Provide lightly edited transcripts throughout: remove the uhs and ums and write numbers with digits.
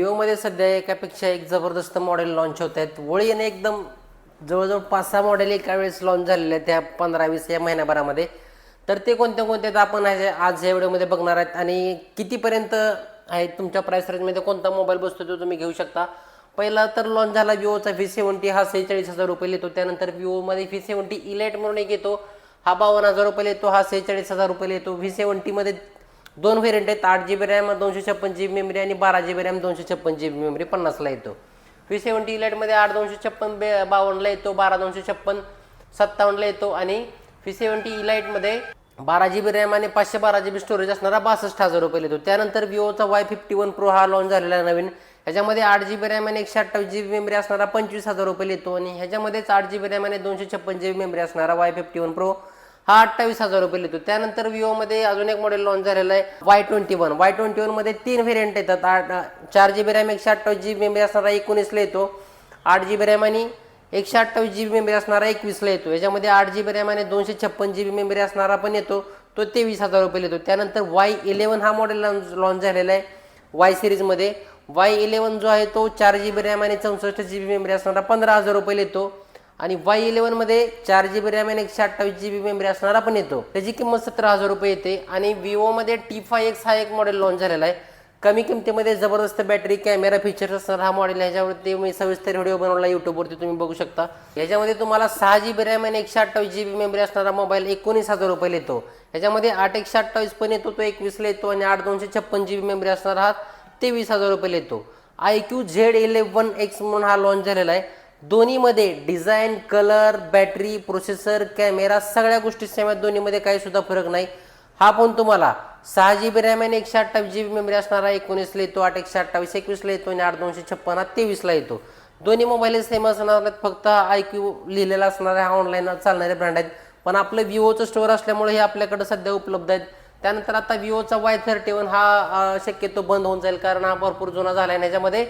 विवोमध्ये सध्या एकापेक्षा एक जबरदस्त मॉडेल लॉन्च होत आहेत. वळीने एकदम जवळजवळ 5-6 मॉडेल एका वेळेस लॉन्च झालेले आहेत त्या 15-20 या महिन्याभरामध्ये. तर ते कोणत्या कोणत्या आपण आज या व्हिडिओमध्ये बघणार आहेत आणि कितीपर्यंत आहे तुमच्या प्राइस रेंजमध्ये कोणता मोबाईल बसतो तो तुम्ही घेऊ शकता. पहिला तर लॉन्च झाला विवोचा V70, हा 46,000 रुपये येतो. त्यानंतर विवोमध्ये V70 इलाइट म्हणून एक येतो, हा 52,000 रुपये येतो, हा 46,000 रुपये येतो. V70 मध्ये दोन व्हेरियंट आहेत, 8GB रॅम 256GB मेमरी आणि 12GB रॅम 256GB मेमरी 50ला येतो. V70 इलाइटमध्ये 8 256 52ला येतो, 12 256 57ला येतो आणि V70 इलाइटमध्ये 12GB रॅम आणि 512GB स्टोरेज असणारा 62,000 रुपये येतो. त्यानंतर विवोचा Y51 Pro हा लॉन्च झालेला आहे नवीन, ह्याच्यामध्ये 8GB रॅम आणि 128GB मेमरी असणारा 25,000 रुपये येतो आणि ह्याच्यामध्येच 8GB रॅम आणि 256GB मेमरी असणारा Y51 Pro हा 28,000 रुपये येतो. त्यानंतर विवोमध्ये अजून एक मॉडेल लॉन्च झालेला आहे Y21 मध्ये 3 व्हेरियंट येतात. 4GB रॅम 128GB मेमरी असणारा 19ला येतो, 8GB रॅम आणि 128GB मेमरी असणारा 21ला येतो. याच्यामध्ये 8GB रॅम आणि 256GB मेमरी असणारा पण येतो, तो 23,000 रुपये येतो. त्यानंतर Y11 हा मॉडेल लॉन्च झालेला आहे Y सिरीजमध्ये. Y11 जो आहे तो 4GB रॅम आणि 64GB मेमरी असणारा 15,000 रुपये येतो आणि Y11 मध्ये 4GB रॅम आणि 128GB मेमरी असणारा पण येतो, त्याची किंमत 17,000 रुपये येते. आणि विवोमध्ये T5X हा एक मॉडेल लॉन्च झालेला आहे, कमी किमतीमध्ये जबरदस्त बॅटरी कॅमेरा फीचर्स असणारा हा मॉडेल. ह्याच्यावरती मी सविस्तर व्हिडिओ बनवला यूट्यूबवरती, तुम्ही बघू शकता. ह्याच्यामध्ये तुम्हाला 6GB रॅम आणि 128GB मेमरी असणारा मोबाईल 19,000 रुपये येतो. ह्याच्यामध्ये 8/128 पण येतो, तो 21ला येतो आणि 8 256GB मेमरी असणारा हा 23,000 रुपये येतो. iQOO Z11X म्हणून हा लॉन्च झालेला आहे. दोन्हीमध्ये design, colour, battery, processor, camera सगळ्या गोष्टी सेम आहेत, दोन्हीमध्ये काही सुद्धा फरक नाही. हा फोन तुम्हाला 6GB रॅम आणि 128GB मेमरी असणारा 19ला येतो, 8/128 21ला येतो आणि 8 256 हा 23ला येतो. दोन्ही मोबाईल सेम असणार आहेत, फक्त iQOO लिहिलेला असणार आहे, हा ऑनलाईन चालणारे ब्रँड आहेत. पण आपलं विवोचं स्टोअर असल्यामुळे हे आपल्याकडे सध्या उपलब्ध आहेत. त्यानंतर आता विवोचा Y31 हा शक्यतो बंद होऊन जाईल, कारण हा भरपूर जुना झाला आहे. याच्यामध्ये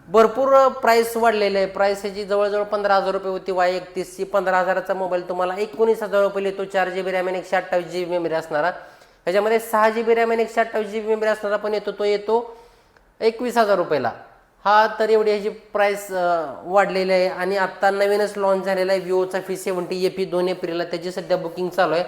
भरपूर प्राइस वाढलेले आहे. प्राइस ह्याची जवळजवळ 15,000 रुपये होती. Y31 ची 15,000चा मोबाईल तुम्हाला 19,000 रुपये येतो. 4GB रॅम आणि 128GB मेमरी असणारा. ह्याच्यामध्ये 6GB रॅम आणि 128GB मेमरी असणारा पण येतो, तो येतो 21,000 रुपयाला. हा तर एवढी ह्याची प्राइस वाढलेली आहे. आणि आत्ता नवीनच लॉन्च झालेला आहे विवोचा V70 FE 2 एप्रिलला, त्याची सध्या बुकिंग चालू आहे.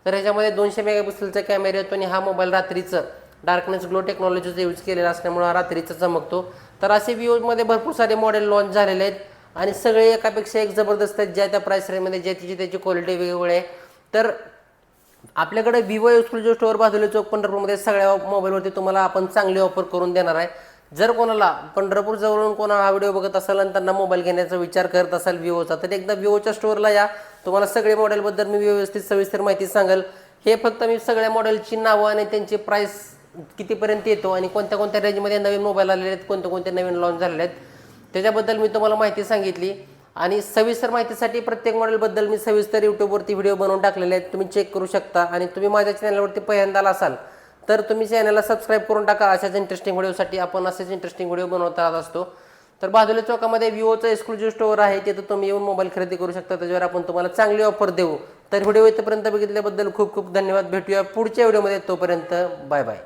तर ह्याच्यामध्ये 200 मेगापिक्सेलचा कॅमेरा येतो आणि हा मोबाईल रात्रीचं डार्कनेस ग्लो टेक्नॉलॉजीचा यूज केलेला असल्यामुळे हा रात्रीचा चमकतो. तर असे विवोमध्ये भरपूर सारे मॉडेल लॉन्च झालेले आहेत आणि सगळे एकापेक्षा एक जबरदस्त आहेत, ज्या त्या प्राइस रेंजमध्ये ज्याची त्याची क्वालिटी वेगवेगळी आहे. तर आपल्याकडे विवो एक्सक्लुझिव्ह स्टोअर बाजूला चौक पंढरपूरमध्ये सगळ्या मोबाईलवरती तुम्हाला आपण चांगली ऑफर करून देणार आहे. जर कोणाला पंढरपूर जवळून कोणा हा व्हिडिओ बघत असाल आणि त्यांना मोबाईल घेण्याचा विचार करत असाल विवोचा, तर एकदा विवोच्या स्टोअरला या. तुम्हाला सगळे मॉडेलबद्दल मी व्यवस्थित सविस्तर माहिती सांगेल. हे फक्त मी सगळ्या मॉडेलची नावं आणि त्यांची प्राइस कितीपर्यंत येतो आणि कोणत्या कोणत्या रेंजमध्ये नवीन मोबाईल आलेले आहेत, कोणते कोणते नवीन लॉन्च झालेले आहेत, त्याच्याबद्दल मी तुम्हाला माहिती सांगितली. आणि सविस्तर माहितीसाठी प्रत्येक मॉडेलबद्दल मी सविस्तर यूट्यूबवरती व्हिडिओ बनवून टाकलेले आहेत, तुम्ही चेक करू शकता. आणि तुम्ही माझ्या चॅनलवरती पहिल्यांदा असाल तर तुम्ही चॅनलला सबस्क्राईब करून टाका. अशाच इंटरेस्टिंग व्हिडिओसाठी आपण असेच इंटरेस्टिंग व्हिडिओ बनवत राहत असतो. तर बाजूला चौकामध्ये विवोचं एक्सक्लुझिव्ह स्टोअर आहे, तिथं तुम्ही येऊन मोबाईल खरेदी करू शकता. त्याच्यावर आपण तुम्हाला चांगली ऑफर देऊ. तर व्हिडिओ इथपर्यंत बघितल्याबद्दल खूप खूप धन्यवाद. भेटूया पुढच्या व्हिडिओमध्ये, तोपर्यंत बाय बाय.